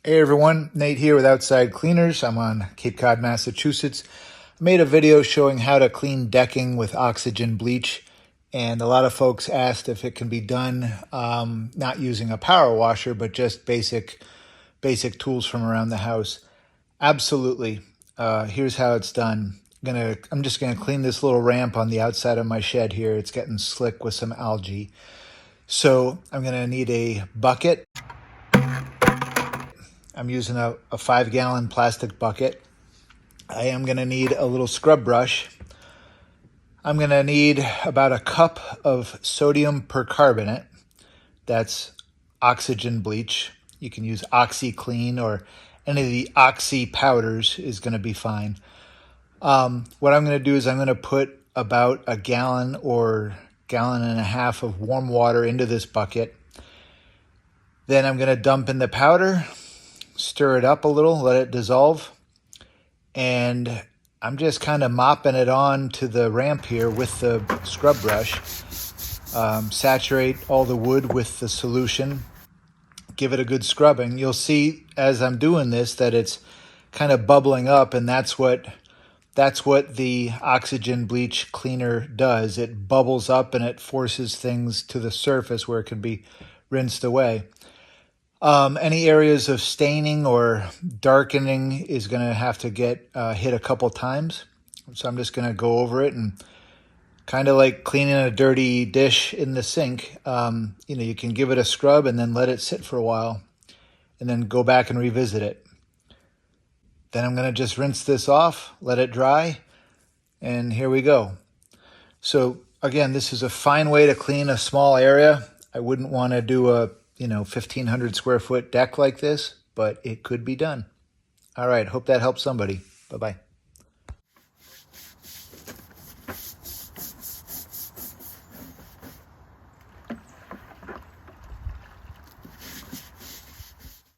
Hey everyone, Nate here with Outside Cleaners. I'm on Cape Cod, Massachusetts. I made a video showing how to clean decking with oxygen bleach, and a lot of folks asked if it can be done not using a power washer, but just basic tools from around the house. Absolutely. Here's how it's done. I'm just gonna clean this little ramp on the outside of my shed here. It's getting slick with some algae. So I'm gonna need a bucket. I'm using a 5-gallon plastic bucket. I am going to need a little scrub brush. I'm going to need about a cup of sodium percarbonate. That's oxygen bleach. You can use OxiClean or any of the oxy powders is going to be fine. What I'm going to do is I'm going to put about a gallon or gallon and a half of warm water into this bucket. Then I'm going to dump in the powder, stir it up a little, let it dissolve, and I'm just kind of mopping it on to the ramp here with the scrub brush. Saturate all the wood with the solution, give it a good scrubbing. You'll see as I'm doing this that it's kind of bubbling up, and that's what the oxygen bleach cleaner does. It bubbles up and it forces things to the surface where it can be rinsed away. Any areas of staining or darkening is going to have to get hit a couple times. So I'm just going to go over it and kind of like cleaning a dirty dish in the sink. You can give it a scrub and then let it sit for a while and then go back and revisit it. Then I'm going to just rinse this off, let it dry, and here we go. So again, this is a fine way to clean a small area. I wouldn't want to do a 1,500 square foot deck like this, but it could be done. All right. Hope that helps somebody. Bye-bye.